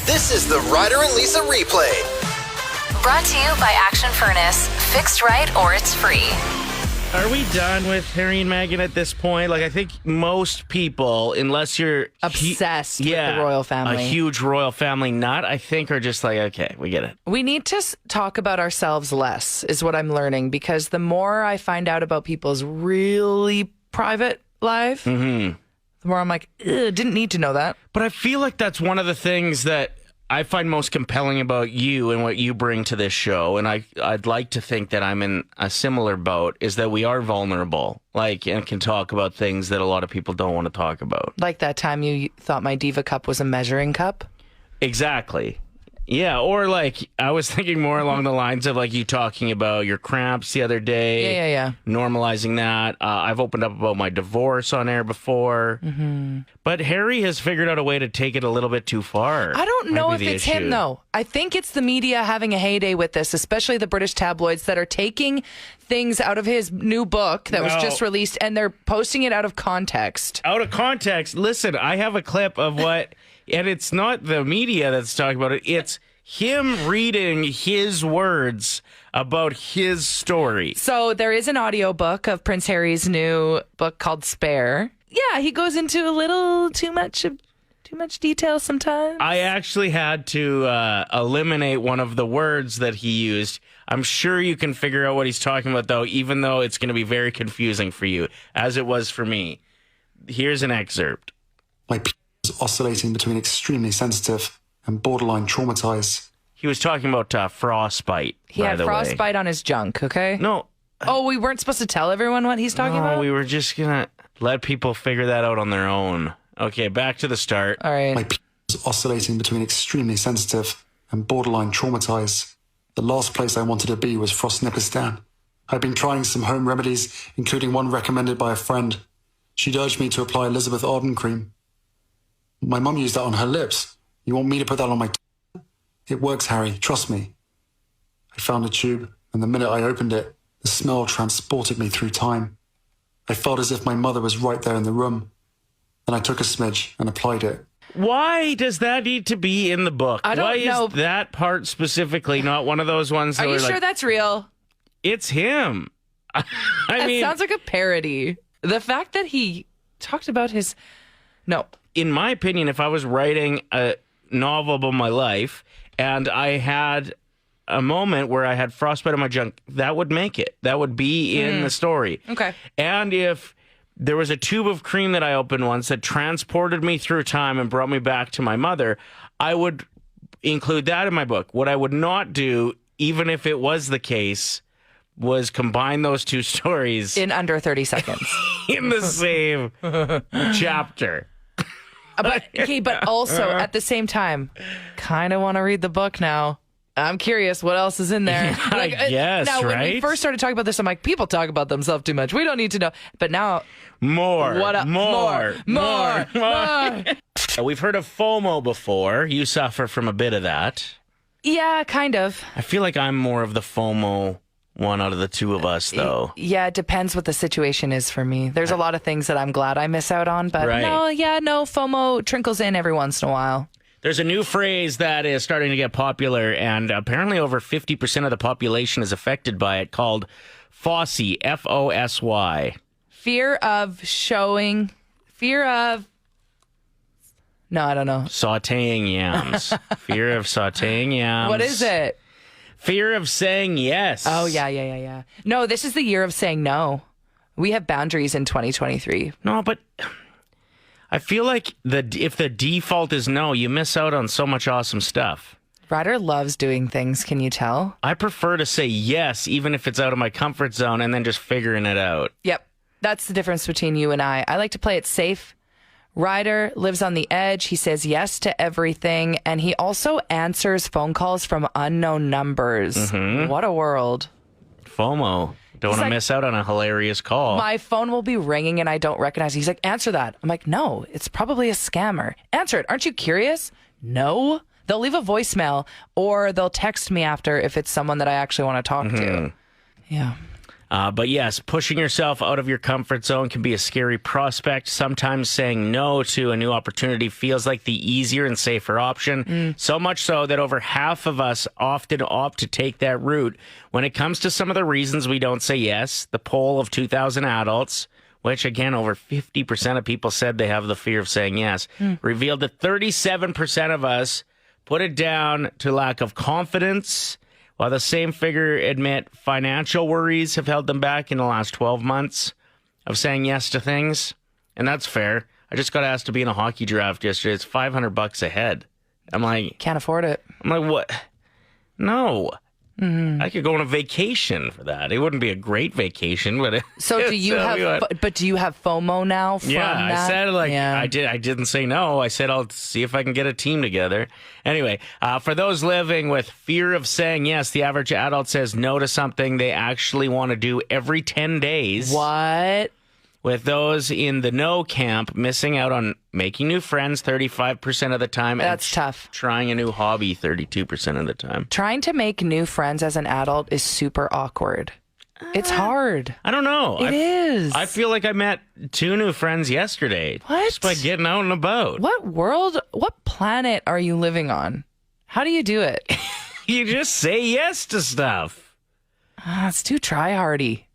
This is the Ryder and Lisa replay. Brought to you by Action Furnace. Fixed right or it's free. Are we done with Harry and Meghan at this point? Like, I think most people, unless you're obsessed with the royal family, a huge royal family nut, I think are just like, okay, we get it. We need to talk about ourselves less, is what I'm learning, because the more I find out about people's really private life, the more I'm like, didn't need to know that. But I feel like that's one of the things that I find most compelling about you and what you bring to this show, and I'd like to think that I'm in a similar boat, is that we are vulnerable, and can talk about things that a lot of people don't want to talk about. Like that time you thought my Diva cup was a measuring cup? Exactly. Yeah, or I was thinking more along the lines of you talking about your cramps the other day. Yeah. Normalizing that. I've opened up about my divorce on air before. But Harry has figured out a way to take it a little bit too far. I don't know if it's him, though. I think it's the media having a heyday with this, especially the British tabloids that are taking things out of his new book that was just released, and they're posting it out of context. Out of context? Listen, I have a clip of what... And it's not the media that's talking about it. It's him reading his words about his story. So there is an audiobook of Prince Harry's new book called Spare. Yeah, he goes into a little too much detail sometimes. I actually had to eliminate one of the words that he used. I'm sure you can figure out what he's talking about, though, even though it's going to be very confusing for you, as it was for me. Here's an excerpt. Oscillating between extremely sensitive and borderline traumatized. He was talking about frostbite. He had frostbite on his junk, okay? No. Oh, we weren't supposed to tell everyone what he's talking about? We were just going to let people figure that out on their own. Okay, back to the start. All right. My was oscillating between extremely sensitive and borderline traumatized. The last place I wanted to be was Frostnipistan. I'd been trying some home remedies, including one recommended by a friend. She'd urged me to apply Elizabeth Arden cream. My mum used that on her lips. You want me to put that on my It works, Harry. Trust me. I found a tube, and the minute I opened it, the smell transported me through time. I felt as if my mother was right there in the room. Then I took a smidge and applied it. Why does that need to be in the book? I don't know. Why is that part specifically not one of those ones that Are you sure that's real? It's him. I mean... It sounds like a parody. The fact that he talked about his... No. In my opinion, if I was writing a novel about my life and I had a moment where I had frostbite on my junk, that would make it. That would be in the story. Okay. And if there was a tube of cream that I opened once that transported me through time and brought me back to my mother, I would include that in my book. What I would not do, even if it was the case, was combine those two stories in under 30 seconds in the same chapter. But also at the same time, kind of want to read the book now. I'm curious what else is in there. I guess, now, right? when we first started talking about this, I'm like, people talk about themselves too much. We don't need to know. But now, more. More. We've heard of FOMO before. You suffer from a bit of that. Yeah, kind of. I feel like I'm more of the FOMO one out of the two of us, though. Yeah, it depends what the situation is for me. There's a lot of things that I'm glad I miss out on, but FOMO trickles in every once in a while. There's a new phrase that is starting to get popular, and apparently over 50% of the population is affected by it, called FOSY, F-O-S-Y. Fear of... No, I don't know. Sautéing yams. Fear of sautéing yams. What is it? Fear of saying yes. Oh, yeah. No, this is the year of saying no. We have boundaries in 2023. No, but I feel like if the default is no, you miss out on so much awesome stuff. Ryder loves doing things, can you tell? I prefer to say yes, even if it's out of my comfort zone, and then just figuring it out. Yep. That's the difference between you and I. I like to play it safe. Ryder lives on the edge. He says yes to everything. And he also answers phone calls from unknown numbers. Mm-hmm. What a world. FOMO. Don't want to miss out on a hilarious call. My phone will be ringing and I don't recognize it. He's like, answer that. I'm like, no, it's probably a scammer. Answer it. Aren't you curious? No. They'll leave a voicemail or they'll text me after if it's someone that I actually want to talk to. Yeah. But yes, pushing yourself out of your comfort zone can be a scary prospect. Sometimes saying no to a new opportunity feels like the easier and safer option. So much so that over half of us often opt to take that route. When it comes to some of the reasons we don't say yes, the poll of 2,000 adults, which again, over 50% of people said they have the fear of saying yes, revealed that 37% of us put it down to lack of confidence, while the same figure admit financial worries have held them back in the last 12 months of saying yes to things. And that's fair. I just got asked to be in a hockey draft yesterday. It's $500 a head. I'm like... Can't afford it. I'm like, what? No. I could go on a vacation for that. It wouldn't be a great vacation, but... So do you have... But do you have FOMO now from that? I said, I didn't say no. I said, I'll see if I can get a team together. Anyway, for those living with fear of saying yes, the average adult says no to something they actually want to do every 10 days. What? With those in the no camp, missing out on making new friends 35% of the time. That's tough. Trying a new hobby 32% of the time. Trying to make new friends as an adult is super awkward. It's hard. I don't know. It is. I feel like I met 2 new friends yesterday. What? Just by getting out and about. What planet are you living on? How do you do it? You just say yes to stuff. It's too try-hardy.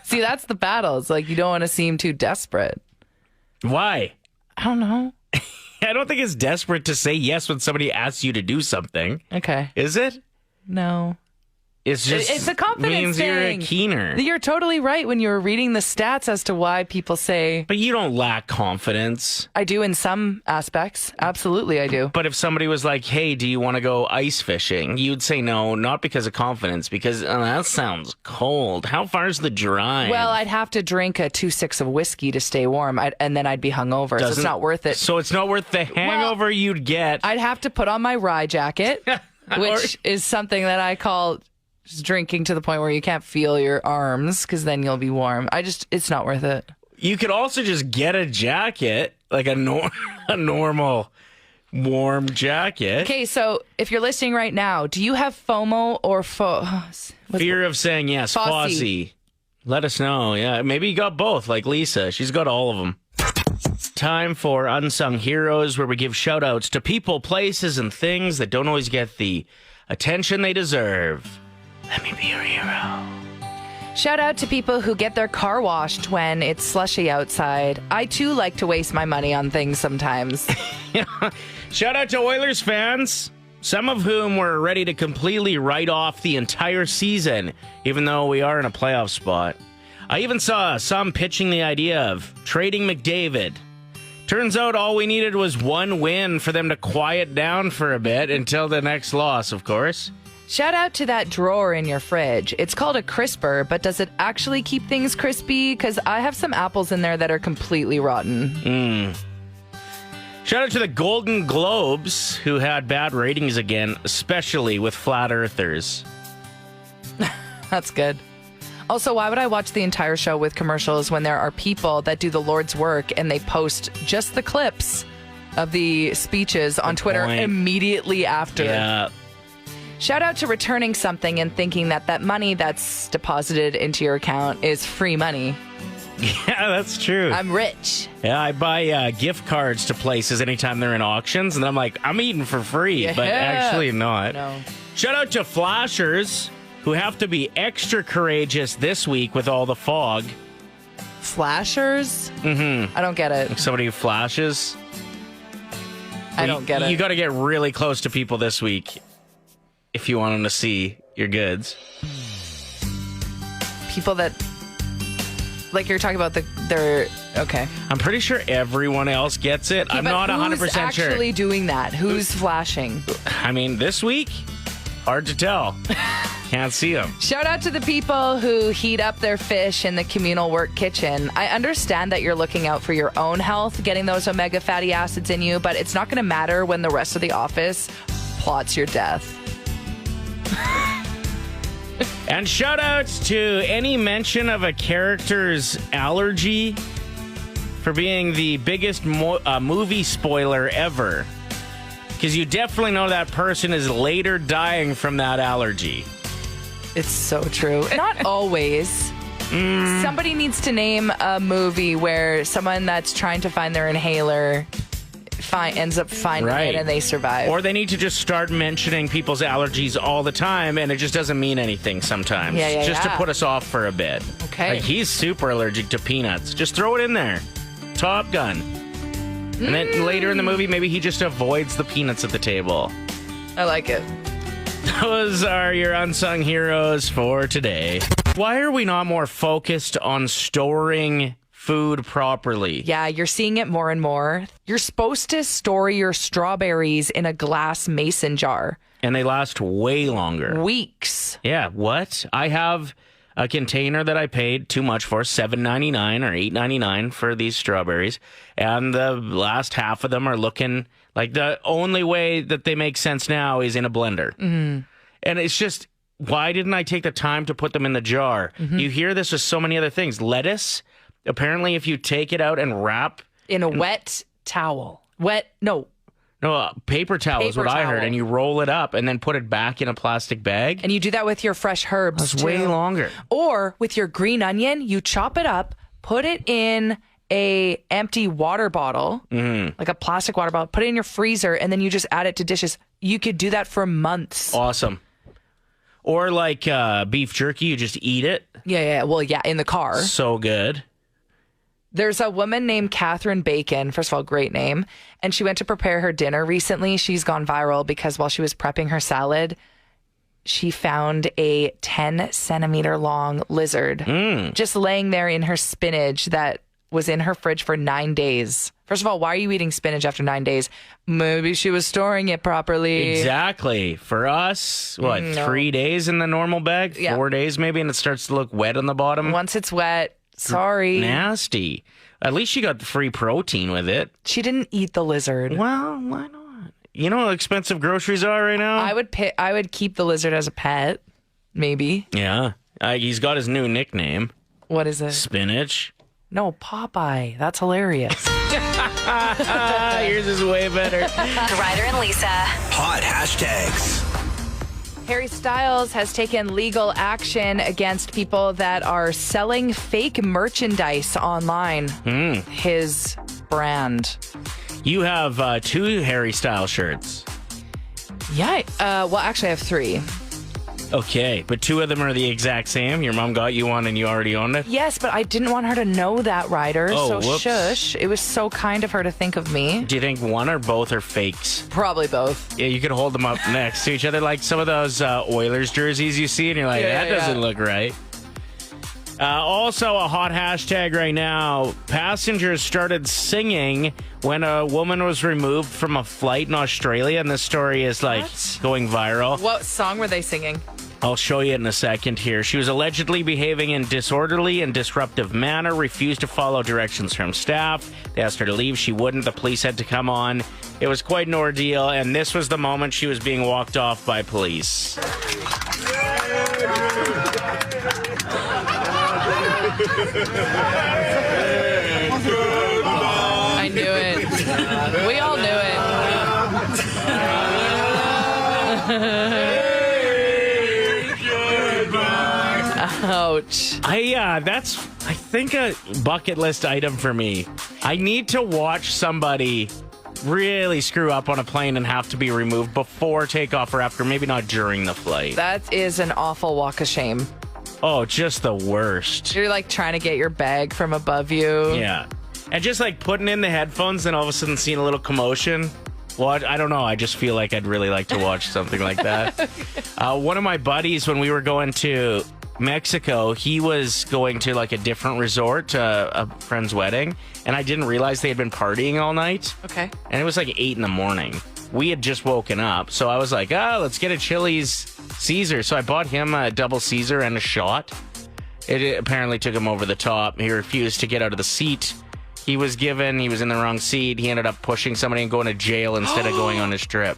See, that's the battle. It's like you don't want to seem too desperate. Why? I don't know. I don't think it's desperate to say yes when somebody asks you to do something. Okay. Is it? No. It's a confidence means thing. You're a keener. You're totally right when you were reading the stats as to why people say... But you don't lack confidence. I do in some aspects. Absolutely, I do. But if somebody was like, hey, do you want to go ice fishing? You'd say no, not because of confidence, because that sounds cold. How far is the drive? Well, I'd have to drink a 2-6 of whiskey to stay warm, and then I'd be hungover, so it's not worth it. So it's not worth the hangover you'd get. I'd have to put on my rye jacket, which is something that I call... just drinking to the point where you can't feel your arms because then you'll be warm. It's not worth it. You could also just get a jacket, like a normal warm jacket. Okay, so if you're listening right now, do you have FOMO or fear of saying yes? Fossy. Let us know. Yeah, maybe you got both, like Lisa. She's got all of them. Time for Unsung Heroes, where we give shout outs to people, places, and things that don't always get the attention they deserve. Let me be your hero. Shout out to people who get their car washed when it's slushy outside. I too like to waste my money on things sometimes. Shout out to Oilers fans, some of whom were ready to completely write off the entire season, even though we are in a playoff spot. I even saw some pitching the idea of trading McDavid. Turns out all we needed was one win for them to quiet down for a bit until the next loss, of course. Shout out to that drawer in your fridge. It's called a crisper, but does it actually keep things crispy? Because I have some apples in there that are completely rotten. Shout out to the Golden Globes, who had bad ratings again, especially with flat earthers. That's good. Also, why would I watch the entire show with commercials when there are people that do the Lord's work and they post just the clips of the speeches on Twitter immediately after? Yeah. Shout out to returning something and thinking that money that's deposited into your account is free money. Yeah, that's true. I'm rich. Yeah, I buy gift cards to places anytime they're in auctions, and I'm like, I'm eating for free, but actually not. No. Shout out to flashers who have to be extra courageous this week with all the fog. Flashers? Mm-hmm. I don't get it. Like somebody who flashes. I don't get it. You got to get really close to people this week if you want them to see your goods. People that, like you're talking about they're okay. I'm pretty sure everyone else gets it. Okay, I'm not 100% sure. Who's actually doing that? Who's flashing? I mean, this week, hard to tell. Can't see them. Shout out to the people who heat up their fish in the communal work kitchen. I understand that you're looking out for your own health, getting those omega fatty acids in you, but it's not going to matter when the rest of the office plots your death. And shout outs to any mention of a character's allergy for being the biggest movie spoiler ever. Because you definitely know that person is later dying from that allergy. It's so true. Not always. Somebody needs to name a movie where someone that's trying to find their inhaler ends up finding it and they survive. Or they need to just start mentioning people's allergies all the time, and it just doesn't mean anything sometimes. To put us off for a bit. Okay. Like, he's super allergic to peanuts. Just throw it in there. Top Gun. And then later in the movie, maybe he just avoids the peanuts at the table. I like it. Those are your unsung heroes for today. Why are we not more focused on storing food properly? Yeah, you're seeing it more and more. You're supposed to store your strawberries in a glass mason jar. And they last way longer. Weeks. Yeah, what? I have a container that I paid too much for, $7.99 or $8.99 for these strawberries. And the last half of them are looking like the only way that they make sense now is in a blender. Mm-hmm. And it's just, why didn't I take the time to put them in the jar? Mm-hmm. You hear this with so many other things. Lettuce, apparently if you take it out and wrap... In a wet towel. No, paper towel is what I heard. And you roll it up and then put it back in a plastic bag. And you do that with your fresh herbs, That's way longer. Or with your green onion, you chop it up, put it in a empty water bottle, like a plastic water bottle, put it in your freezer, and then you just add it to dishes. You could do that for months. Awesome. Or like beef jerky, you just eat it. Yeah. Well, yeah, in the car. So good. There's a woman named Catherine Bacon. First of all, great name. And she went to prepare her dinner recently. She's gone viral because while she was prepping her salad, she found a 10-centimeter long lizard just laying there in her spinach that was in her fridge for 9 days. First of all, why are you eating spinach after 9 days? Maybe she was storing it properly. Exactly. For us, 3 days in the normal bag? Yeah. 4 days maybe, and it starts to look wet on the bottom? Once it's wet, sorry. Nasty. At least she got the free protein with it. She didn't eat the lizard. Well, why not? You know how expensive groceries are right now? I would keep the lizard as a pet, maybe. Yeah. He's got his new nickname. What is it? Spinach. No, Popeye. That's hilarious. Yours is way better. Ryder and Lisa. Hot hashtags. Harry Styles has taken legal action against people that are selling fake merchandise online. His brand. You have 2 Harry Styles shirts. Yeah. Well, actually, I have 3. Okay, but 2 of them are the exact same. Your mom got you one and you already owned it? Yes, but I didn't want her to know that, Ryder. Oh, so whoops. shush. It was so kind of her to think of me. Do you think one or both are fakes? Probably both. Yeah, you could hold them up next to each other like some of those Oilers jerseys you see, and you're like, that doesn't look right. Also, a hot hashtag right now. Passengers started singing when a woman was removed from a flight in Australia, and this story is going viral. What song were they singing? I'll show you in a second here. She was allegedly behaving in disorderly and disruptive manner, refused to follow directions from staff. They asked her to leave. She wouldn't. The police had to come on. It was quite an ordeal, and this was the moment she was being walked off by police. I knew it. We all knew it. Ouch. That's, I think, a bucket list item for me. I need to watch somebody really screw up on a plane and have to be removed before takeoff or after, maybe not during the flight. That is an awful walk of shame. Oh, just the worst. You're like trying to get your bag from above you. Yeah. And just like putting in the headphones and all of a sudden seeing a little commotion. Well, I don't know. I just feel like I'd really like to watch something like that. One of my buddies, when we were going to Mexico, he was going to like a different resort to a friend's wedding, and I didn't realize they had been partying all night. Okay. And it was like 8 a.m. We had just woken up, so I was like, let's get a Chili's Caesar. So I bought him a double Caesar and a shot. It apparently took him over the top. He refused to get out of the seat he was given. He was in the wrong seat. He ended up pushing somebody and going to jail instead of going on his trip.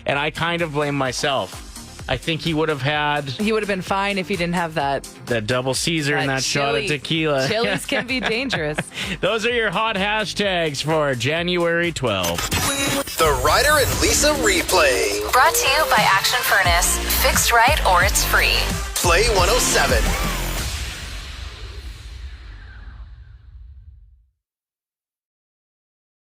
And I kind of blame myself. I think he would have had He would have been fine if he didn't have that. that double Caesar and that shot of tequila. Chilies can be dangerous. Those are your hot hashtags for January 12th. The Ryder and Lisa replay. Brought to you by Action Furnace. Fixed right or it's free. Play 107.